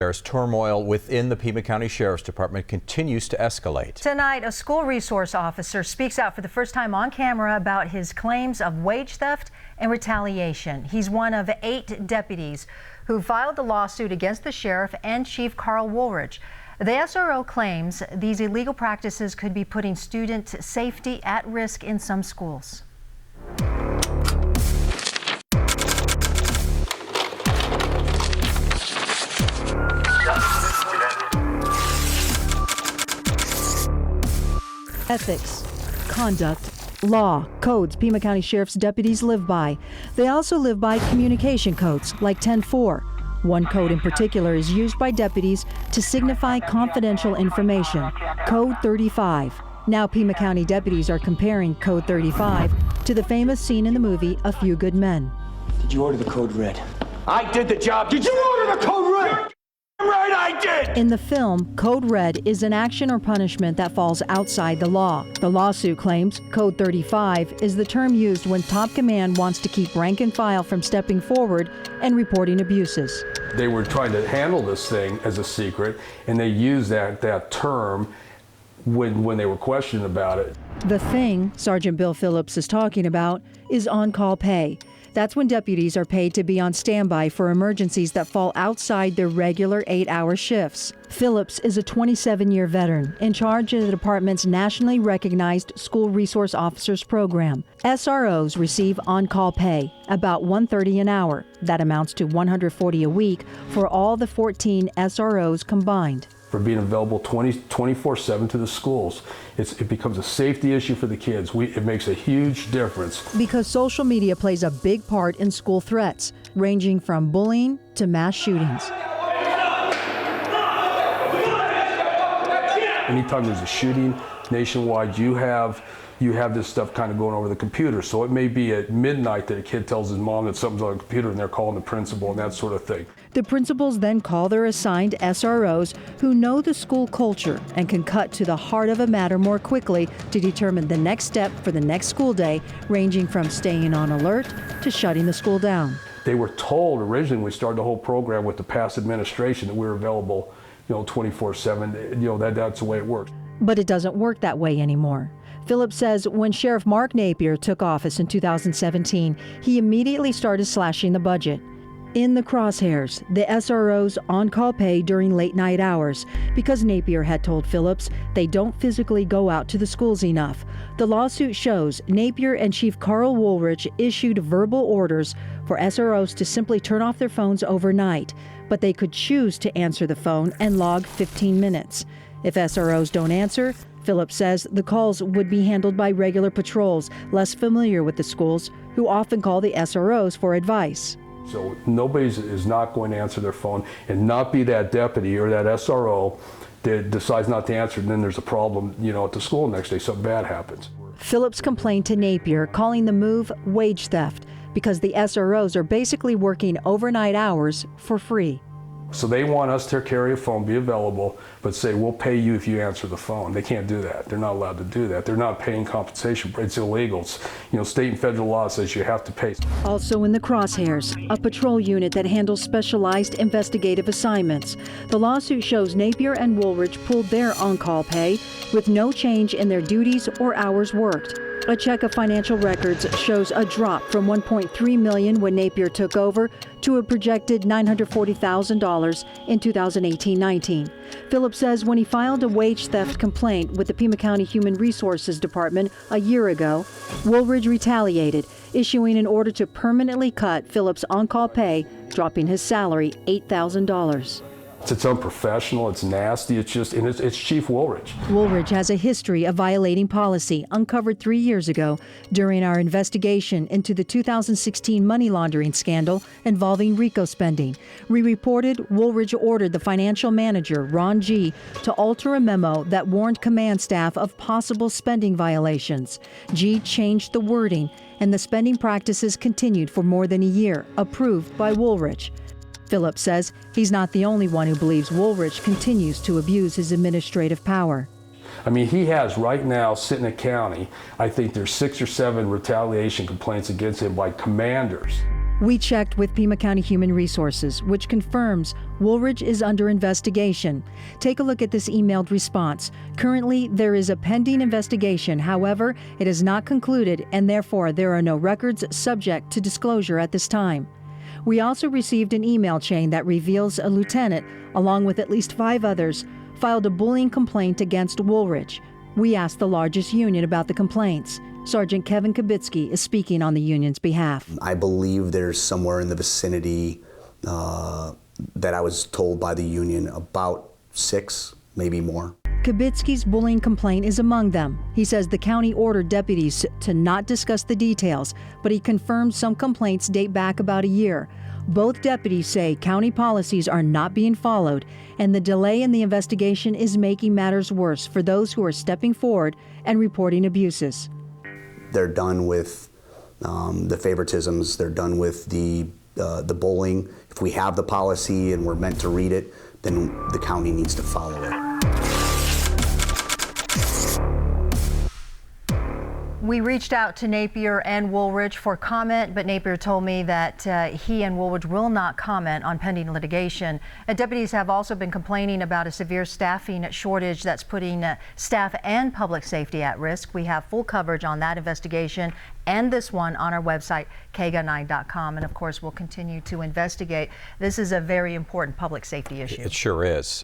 There's turmoil within the Pima County Sheriff's Department continues to escalate. Tonight, a school resource officer speaks out for the first time on camera about his claims of wage theft and retaliation. He's one of 8 deputies who filed the lawsuit against the sheriff and Chief Carl Woolridge. The SRO claims these illegal practices could be putting student safety at risk in some schools. Ethics, conduct, law, codes Pima County Sheriff's deputies live by. They also live by communication codes like 10-4. One code in particular is used by deputies to signify confidential information, Code 35. Now Pima County deputies are comparing Code 35 to the famous scene in the movie A Few Good Men. Did you order the code red? I did the job. Did you order the code red? Right, I did! In the film, Code Red is an action or punishment that falls outside the law. The lawsuit claims Code 35 is the term used when top command wants to keep rank and file from stepping forward and reporting abuses. They were trying to handle this thing as a secret, and they used that term when they were questioned about it. The thing Sergeant Bill Phillips is talking about is on-call pay. That's when deputies are paid to be on standby for emergencies that fall outside their regular 8-hour shifts. Phillips is a 27-year veteran in charge of the department's nationally recognized School Resource Officers Program. SROs receive on-call pay, about $130 an hour. That amounts to $140 a week for all the 14 SROs combined. For being available 24/7 to the schools. It becomes a safety issue for the kids. It makes a huge difference. Because social media plays a big part in school threats, ranging from bullying to mass shootings. Anytime there's a shooting nationwide, you have this stuff kind of going over the computer. So it may be at midnight that a kid tells his mom that something's on the computer and they're calling the principal and that sort of thing. The principals then call their assigned SROs who know the school culture and can cut to the heart of a matter more quickly to determine the next step for the next school day, ranging from staying on alert to shutting the school down. They were told originally when we started the whole program with the past administration that we were available, 24/7, that's the way it works. But it doesn't work that way anymore. Phillips says when Sheriff Mark Napier took office in 2017, he immediately started slashing the budget. In the crosshairs, the SRO's on-call pay during late-night hours, because Napier had told Phillips they don't physically go out to the schools enough. The lawsuit shows Napier and Chief Carl Woolridge issued verbal orders for SROs to simply turn off their phones overnight, but they could choose to answer the phone and log 15 minutes. If SROs don't answer, Phillips says the calls would be handled by regular patrols less familiar with the schools, who often call the SROs for advice. So nobody is not going to answer their phone and not be that deputy or that SRO that decides not to answer, and then there's a problem, at the school the next day, something bad happens. Phillips complained to Napier, calling the move wage theft because the SROs are basically working overnight hours for free. So they want us to carry a phone, be available, but say, we'll pay you if you answer the phone. They can't do that. They're not allowed to do that. They're not paying compensation. It's illegal. State and federal law says you have to pay. Also in the crosshairs, a patrol unit that handles specialized investigative assignments. The lawsuit shows Napier and Woolridge pulled their on-call pay with no change in their duties or hours worked. A check of financial records shows a drop from $1.3 million when Napier took over to a projected $940,000 in 2018-19. Phillips says when he filed a wage theft complaint with the Pima County Human Resources Department a year ago, Woolridge retaliated, issuing an order to permanently cut Phillips' on-call pay, dropping his salary $8,000. It's unprofessional, it's nasty, it's Chief Woolridge. Woolridge has a history of violating policy uncovered 3 years ago during our investigation into the 2016 money laundering scandal involving RICO spending. We reported Woolridge ordered the financial manager, Ron G., to alter a memo that warned command staff of possible spending violations. G. changed the wording, and the spending practices continued for more than a year, approved by Woolridge. Phillips says he's not the only one who believes Woolridge continues to abuse his administrative power. He has right now, sitting in county, I think there's 6 or 7 retaliation complaints against him by commanders We checked with Pima County Human Resources, which confirms Woolridge is under investigation. Take a look at this emailed response. Currently, there is a pending investigation. However, it is not concluded, and therefore there are no records subject to disclosure at this time. We also received an email chain that reveals a lieutenant, along with at least 5 others, filed a bullying complaint against Woolridge. We asked the largest union about the complaints. Sergeant Kevin Kubitsky is speaking on the union's behalf. I believe there's somewhere in the vicinity that I was told by the union about 6, maybe more. Kubitsky's bullying complaint is among them. He says the county ordered deputies to not discuss the details, but he confirmed some complaints date back about a year. Both deputies say county policies are not being followed, and the delay in the investigation is making matters worse for those who are stepping forward and reporting abuses. They're done with the favoritisms. They're done with the bullying. If we have the policy and we're meant to read it, then the county needs to follow it. We reached out to Napier and Woolridge for comment, but Napier told me that he and Woolridge will not comment on pending litigation. Deputies have also been complaining about a severe staffing shortage that's putting staff and public safety at risk. We have full coverage on that investigation and this one on our website, KGUN9.com. And of course, we'll continue to investigate. This is a very important public safety issue. It sure is.